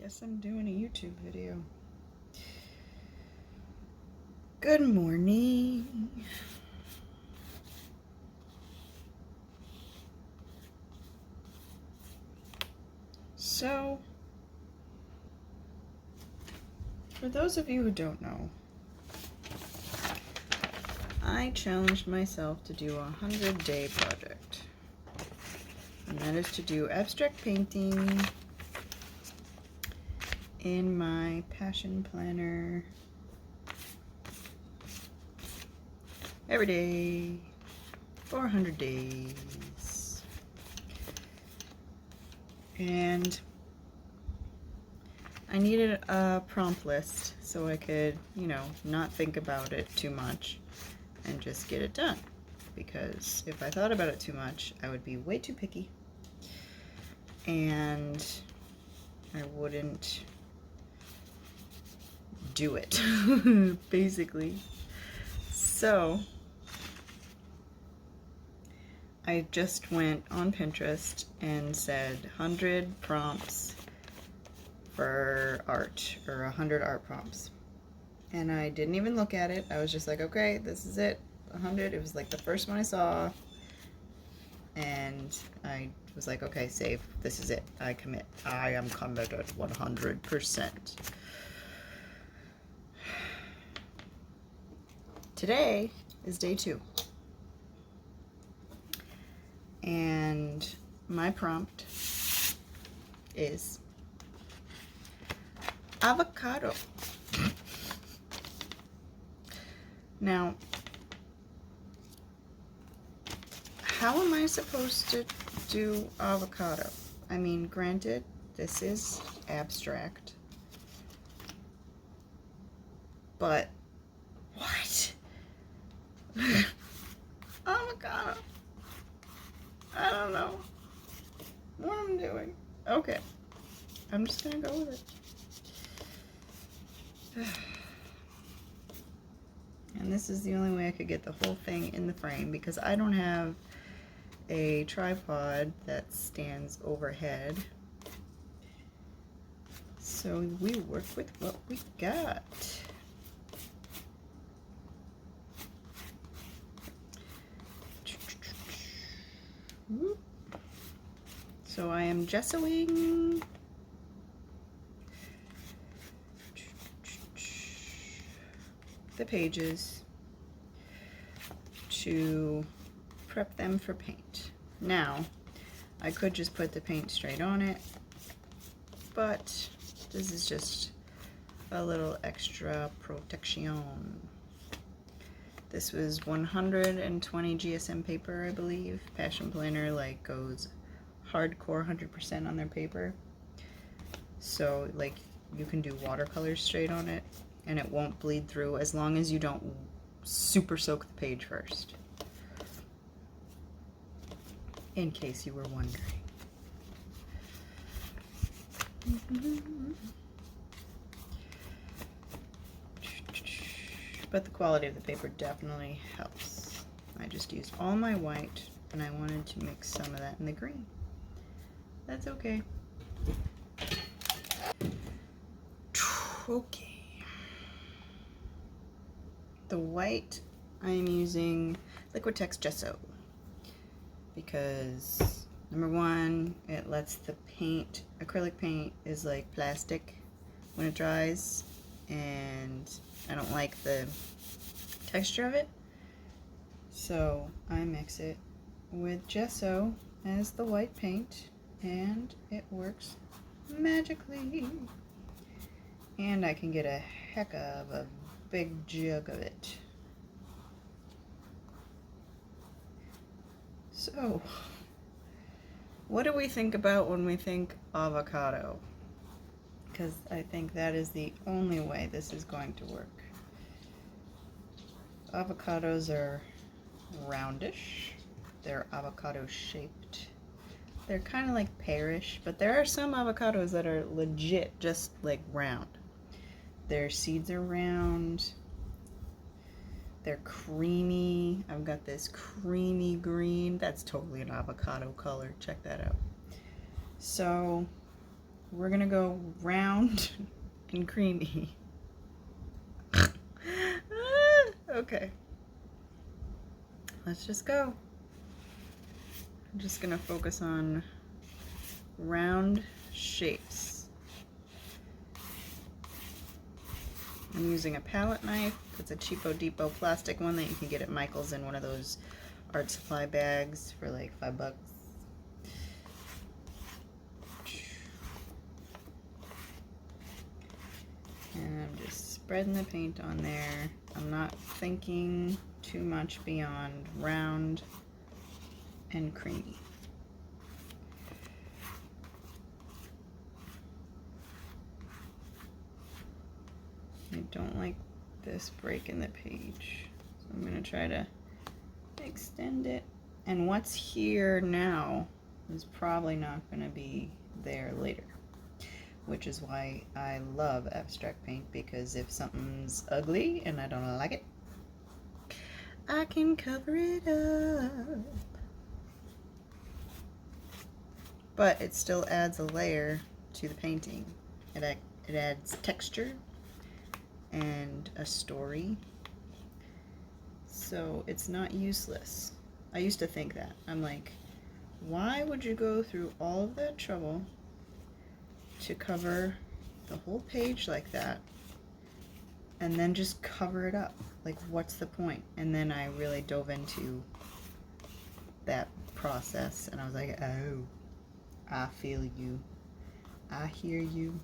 Guess I'm doing a YouTube video. Good morning. So, for those of you who don't know, I challenged myself to do a 100-day project. And that is to do abstract painting in my passion planner every day for 100 days. And I needed a prompt list so I could, not think about it too much and just get it done. Because if I thought about it too much, I would be way too picky and I wouldn't do it, basically. So I just went on Pinterest and said 100 prompts for art, or 100 art prompts. And I didn't even look at it. I was just like, okay, this is it, 100. It was like the first one I saw. And I was like, okay, save. This is it. I commit. I am committed 100%. Today is day 2. And my prompt is avocado. Now, how am I supposed to do avocado? I mean, granted, this is abstract, but what? Avocado. I don't know what I'm doing. Okay, I'm just gonna go with it. And this is the only way I could get the whole thing in the frame because I don't have a tripod that stands overhead. So we work with what we got. So I am gessoing the pages to prep them for paint. Now, I could just put the paint straight on it, but this is just a little extra protection. This was 120 GSM paper, I believe. Passion Planner goes hardcore 100% on their paper. So you can do watercolors straight on it and it won't bleed through as long as you don't super soak the page first. In case you were wondering. But the quality of the paper definitely helps. I just used all my white and I wanted to mix some of that in the green. That's okay. Okay. The white, I am using Liquitex Gesso because number one, it lets the paint, acrylic paint is like plastic when it dries, and I don't like the texture of it, so I mix it with gesso as the white paint and it works magically, and I can get a heck of a big jug of it. So what do we think about when we think avocado? Because I think that is the only way this is going to work. Avocados are roundish. They're avocado shaped. They're kind of like pearish, but there are some avocados that are legit just like round. Their seeds are round. They're creamy. I've got this creamy green. That's totally an avocado color. Check that out. So we're gonna go round and creamy. Okay. Let's just go. I'm just gonna focus on round shapes. I'm using a palette knife. It's a cheapo depot plastic one that you can get at Michael's in one of those art supply bags for like $5. And I'm just spreading the paint on there. I'm not thinking too much beyond round and creamy. I don't like this break in the page, so I'm going to try to extend it. And what's here now is probably not going to be there later, which is why I love abstract paint, because if something's ugly and I don't like it, I can cover it up. But it still adds a layer to the painting. It adds texture and a story, so it's not useless. I used to think that. I'm like, why would you go through all of that trouble to cover the whole page like that and then just cover it up? Like, what's the point? And then I really dove into that process and I was like, oh, I feel you, I hear you,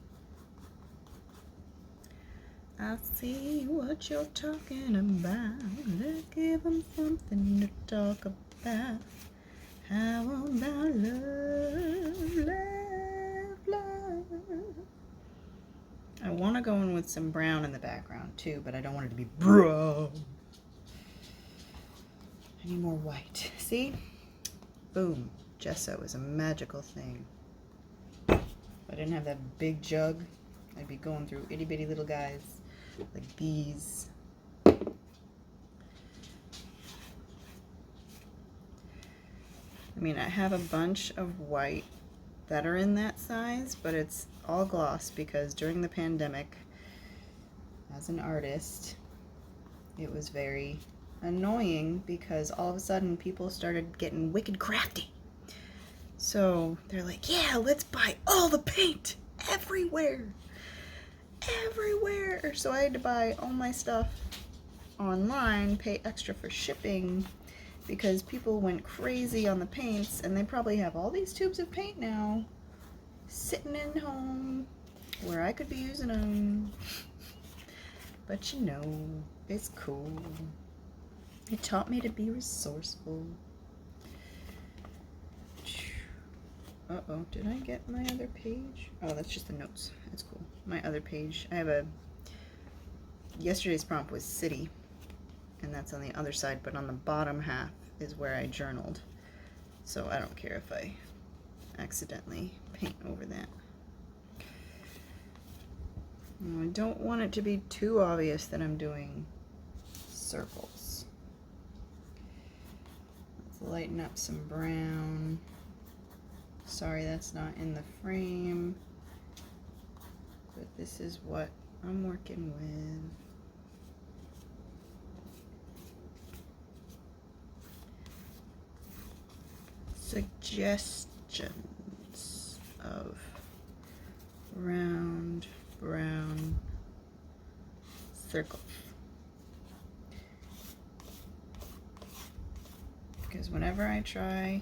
I see what you're talking about. Let's give them something to talk about. How about love, love, love? I want to go in with some brown in the background too, but I don't want it to be brown. I need more white. See? Boom. Gesso is a magical thing. If I didn't have that big jug, I'd be going through itty bitty little guys like these. I mean, I have a bunch of white that are in that size, but it's all gloss because during the pandemic, as an artist, it was very annoying because all of a sudden people started getting wicked crafty. So they're like, yeah, let's buy all the paint everywhere. Everywhere. So I had to buy all my stuff online, pay extra for shipping, because people went crazy on the paints, and they probably have all these tubes of paint now sitting in home where I could be using them. But you know, it's cool. It taught me to be resourceful. Uh-oh, did I get my other page? Oh, that's just the notes. That's cool. My other page, I have yesterday's prompt was city, and that's on the other side, but on the bottom half is where I journaled. So I don't care if I accidentally paint over that. I don't want it to be too obvious that I'm doing circles. Let's lighten up some brown. Sorry, that's not in the frame, but this is what I'm working with. Suggestions of round brown circles. Because whenever I try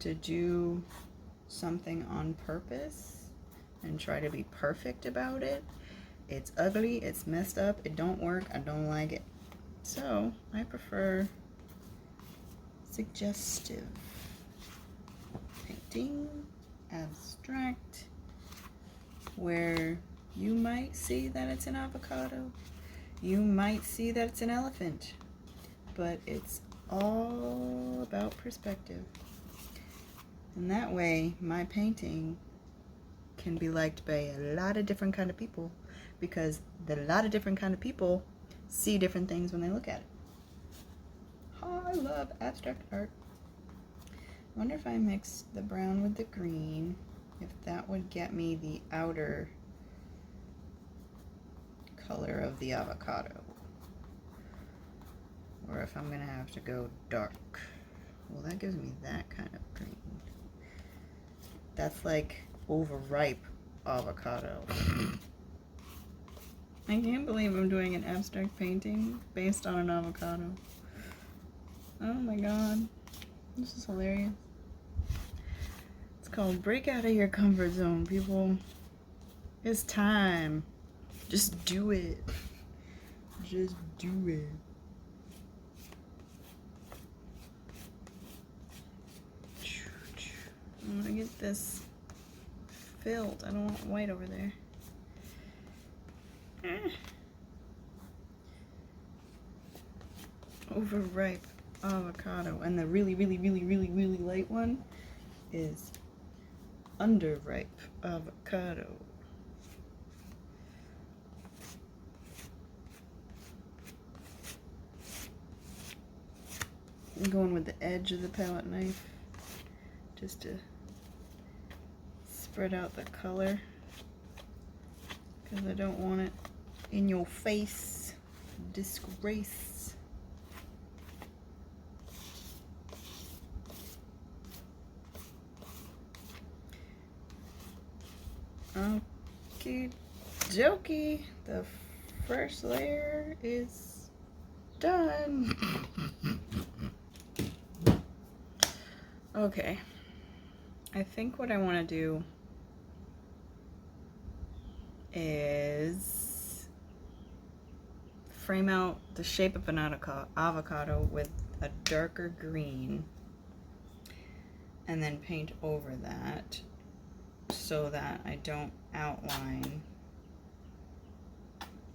to do something on purpose and try to be perfect about it, it's ugly, it's messed up, it don't work, I don't like it. So I prefer suggestive painting, abstract, where you might see that it's an avocado, you might see that it's an elephant, but it's all about perspective. And that way, my painting can be liked by a lot of different kind of people, because a lot of different kind of people see different things when they look at it. Oh, I love abstract art. I wonder if I mix the brown with the green. if that would get me the outer color of the avocado. Or if I'm gonna have to go dark. Well, that gives me that kind of green. That's like overripe avocado. I can't believe I'm doing an abstract painting based on an avocado. Oh my god. This is hilarious. It's called Break Out of Your Comfort Zone, people. It's time. Just do it. Just do it. I'm gonna get this filled. I don't want white over there. Overripe avocado. And the really light one is underripe avocado. I'm going with the edge of the palette knife just to spread out the color because I don't want it in your face. Disgrace. Okie dokie. The first layer is done. Okay. I think what I want to do is frame out the shape of an avocado with a darker green and then paint over that so that I don't outline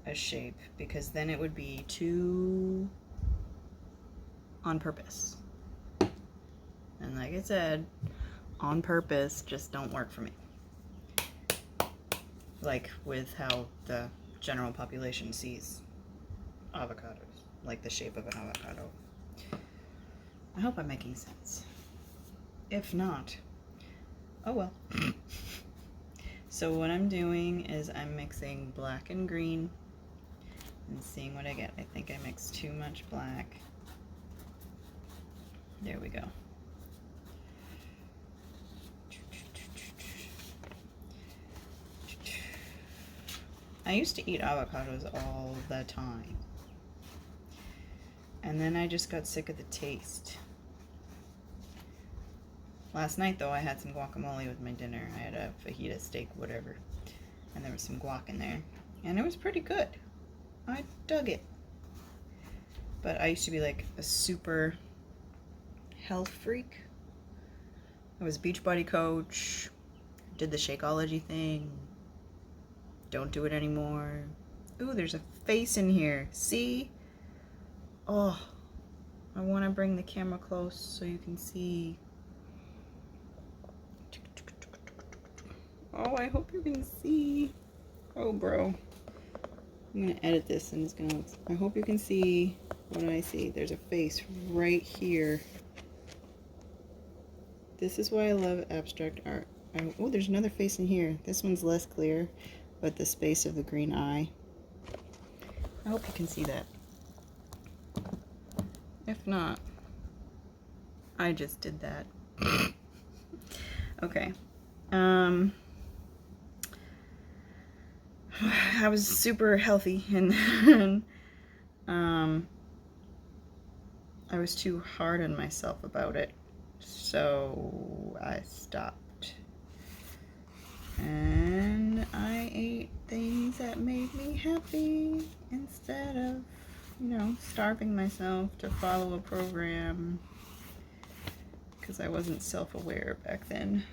a shape, because then it would be too on purpose. And like I said, on purpose just don't work for me. Like with how the general population sees avocados, like the shape of an avocado. I hope I'm making sense. If not, oh well. So what I'm doing is I'm mixing black and green and seeing what I get. I think I mixed too much black. There we go. I used to eat avocados all the time. And then I just got sick of the taste. Last night, though, I had some guacamole with my dinner. I had a fajita steak, whatever. And there was some guac in there. And it was pretty good. I dug it. But I used to be like a super health freak. I was a Beachbody coach. Did the Shakeology thing. Don't do it anymore. Ooh, there's a face in here. See? Oh, I want to bring the camera close so you can see. Oh, I hope you can see. Oh, bro. I'm going to edit this and it's going to... I hope you can see what I see. There's a face right here. This is why I love abstract art. Oh, there's another face in here. This one's less clear, but the space of the green eye. I hope you can see that. If not, I just did that. Okay. I was super healthy and then I was too hard on myself about it, so I stopped. And I ate things that made me happy instead of, you know, starving myself to follow a program, because I wasn't self-aware back then.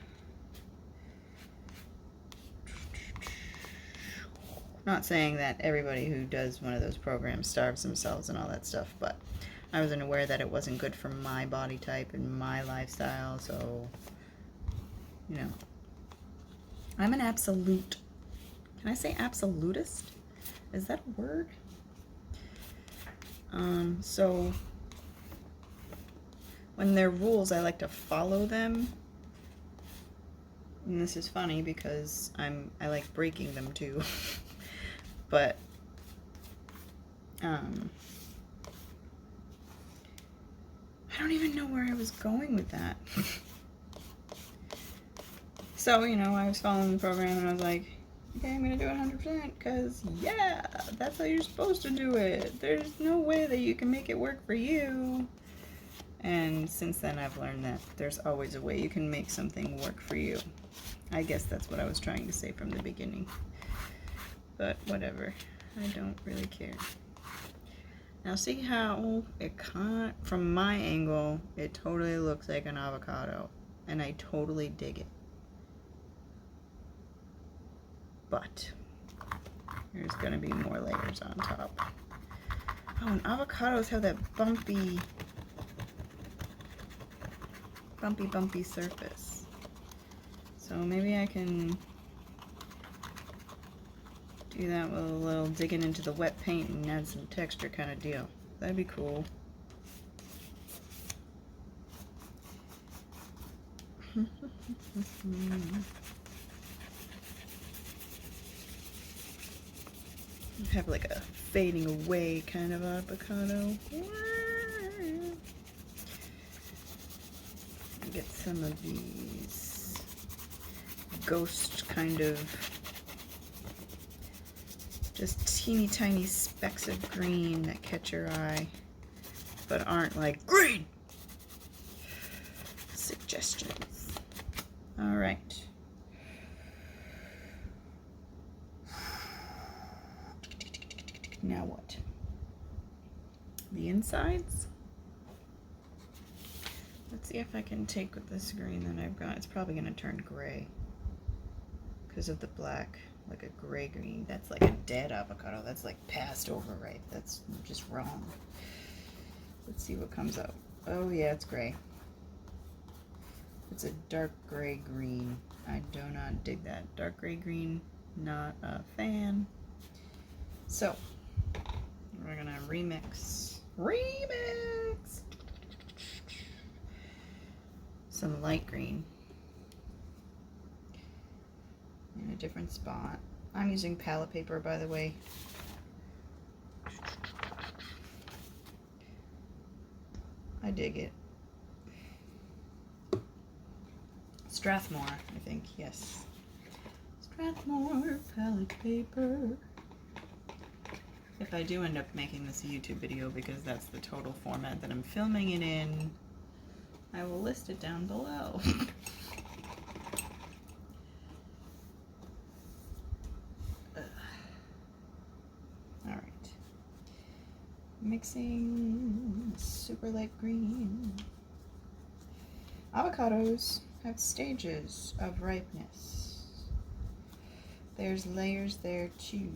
Not saying that everybody who does one of those programs starves themselves and all that stuff, but I wasn't aware that it wasn't good for my body type and my lifestyle, so, you know. I'm an absolute. Can I say absolutist? Is that a word? So when there are rules, I like to follow them. And this is funny because I like breaking them too. But I don't even know where I was going with that. So, you know, I was following the program and I was like, okay, I'm gonna do it 100% because, yeah, that's how you're supposed to do it. There's no way that you can make it work for you. And since then I've learned that there's always a way you can make something work for you. I guess that's what I was trying to say from the beginning. But whatever, I don't really care. Now see how it can't, from my angle, it totally looks like an avocado. And I totally dig it. But there's gonna be more layers on top. Oh, and avocados have that bumpy surface. So maybe I can do that with a little digging into the wet paint and add some texture kind of deal. That'd be cool. Have like a fading away kind of avocado. Get some of these ghost kind of just teeny tiny specks of green that catch your eye but aren't like green. Suggestions. All right. Now what? The insides? Let's see if I can take with this green that I've got. It's probably going to turn gray because of the black, like a gray green. That's like a dead avocado. That's like past overripe. That's just wrong. Let's see what comes out. Oh yeah, it's gray. It's a dark gray green. I do not dig that. Dark gray green, not a fan. So, we're gonna remix some light green in a different spot. I'm using palette paper, by the way. I dig it. Strathmore, I think, yes. Strathmore palette paper. If I do end up making this a YouTube video, because that's the total format that I'm filming it in, I will list it down below. Alright. Mixing super light green. Avocados have stages of ripeness. There's layers there too.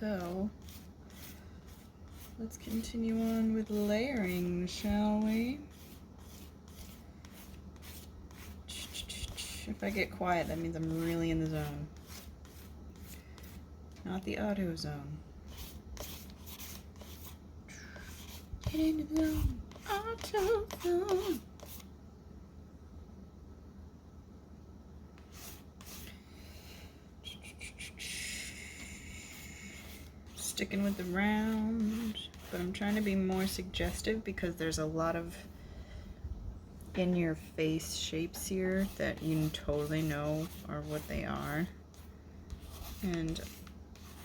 So, let's continue on with layering, shall we? If I get quiet, that means I'm really in the zone. Not the auto zone. Get into the zone. Auto zone. Sticking with the round, but I'm trying to be more suggestive because there's a lot of in your face shapes here that you totally know are what they are, and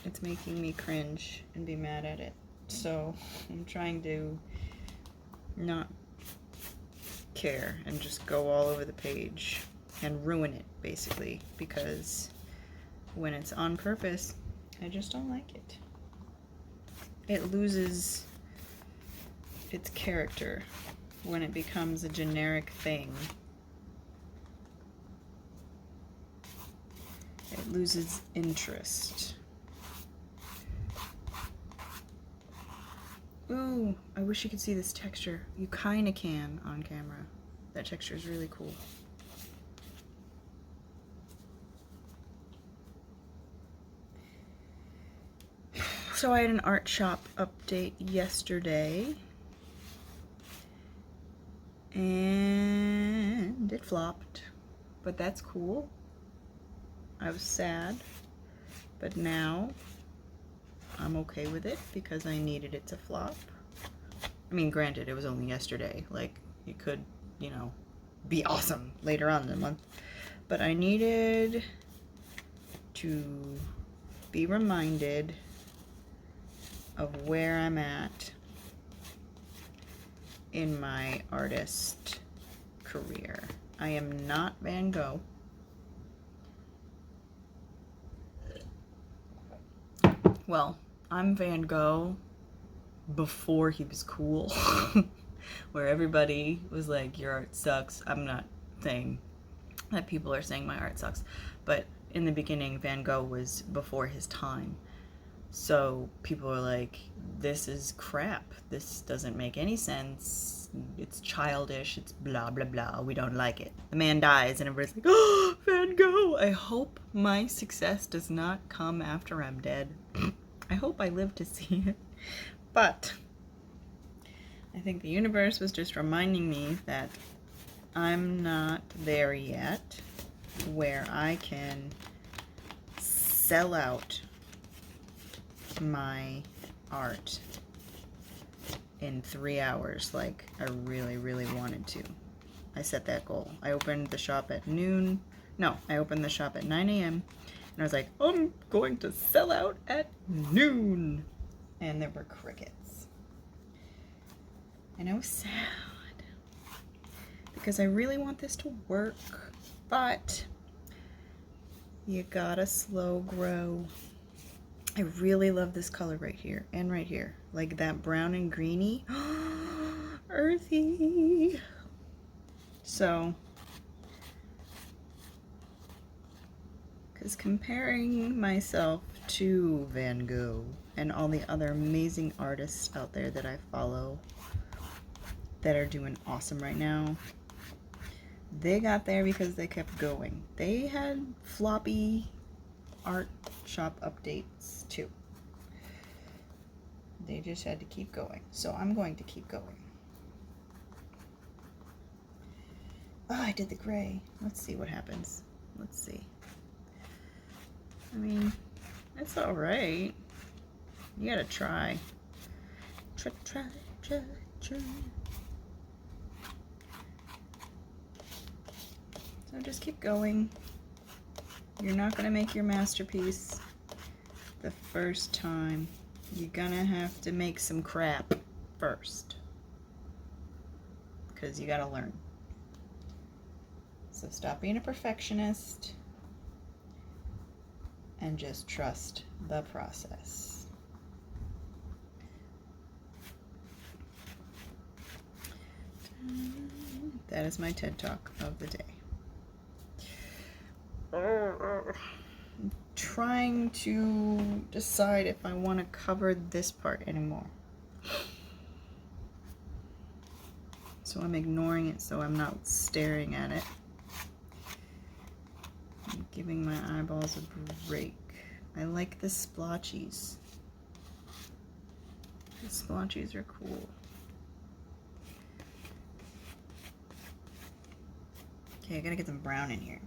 it's making me cringe and be mad at it. So I'm trying to not care and just go all over the page and ruin it basically, because when it's on purpose, I just don't like it. It loses its character when it becomes a generic thing. It loses interest. Ooh, I wish you could see this texture. You kinda can on camera. That texture is really cool. So I had an art shop update yesterday, and and it flopped, but that's cool. I was sad, but now I'm okay with it because I needed it to flop. I mean, granted, it was only yesterday. Like, it could, you know, be awesome later on in the month. But I needed to be reminded of where I'm at in my artist career. I am not Van Gogh. Well, I'm Van Gogh before he was cool, where everybody was like, your art sucks. I'm not saying that people are saying my art sucks, but in the beginning, Van Gogh was before his time. So people are like, this is crap. This doesn't make any sense. It's childish. It's blah, blah, blah. We don't like it. The man dies and everybody's like, oh, Van Gogh. I hope my success does not come after I'm dead. I hope I live to see it. But I think the universe was just reminding me that I'm not there yet where I can sell out my art in 3 hours like I really, really wanted to. I set that goal. I opened the shop at noon. No, I opened the shop at 9 a.m. and I was like, I'm going to sell out at noon. And there were crickets. And I was sad because I really want this to work, but you gotta slow grow. I really love this color right here and right here, like that brown and greeny. Earthy. So, because comparing myself to Van Gogh and all the other amazing artists out there that I follow that are doing awesome right now, they got there because they kept going. They had floppy art shop updates too. They just had to keep going. So I'm going to keep going. Oh, I did the gray. Let's see what happens. Let's see. I mean, it's all right. You gotta try. Try. So just keep going. You're not gonna make your masterpiece the first time. You're gonna have to make some crap first, because you gotta learn. So stop being a perfectionist and just trust the process. That is my TED Talk of the day. I'm trying to decide if I want to cover this part anymore. So I'm ignoring it so I'm not staring at it. I'm giving my eyeballs a break. I like the splotchies. The splotchies are cool. Okay, I gotta get some brown in here.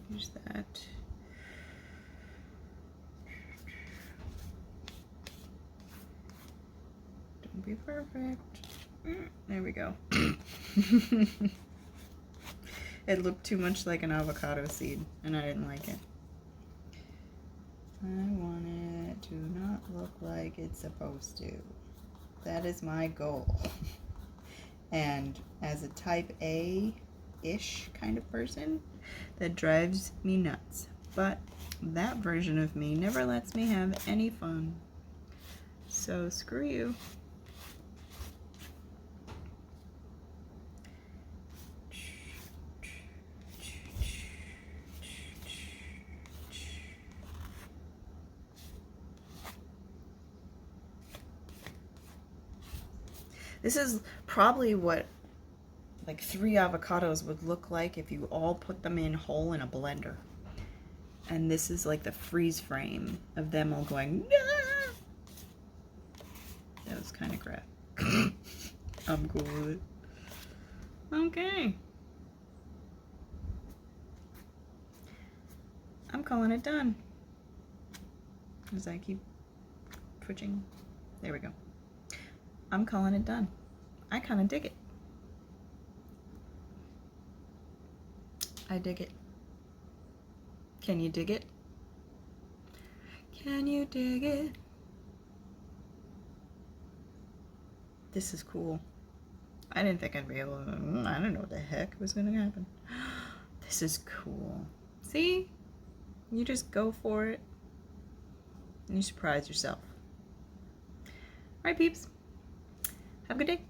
Here's that. Don't be perfect. There we go. It looked too much like an avocado seed, and I didn't like it. I want it to not look like it's supposed to. That is my goal. And as a type A-ish kind of person, that drives me nuts. But that version of me never lets me have any fun. So screw you. This is probably what like 3 avocados would look like if you all put them in whole in a blender. And this is like the freeze frame of them all going, "Ah!" That was kind of crap. I'm cool with it. Okay. I'm calling it done. As I keep twitching. There we go. I'm calling it done. I kind of dig it. I dig it. Can you dig it? Can you dig it? This is cool. I didn't think I'd be able to, I don't know what the heck was going to happen. This is cool. See? You just go for it and you surprise yourself. All right, peeps. Have a good day.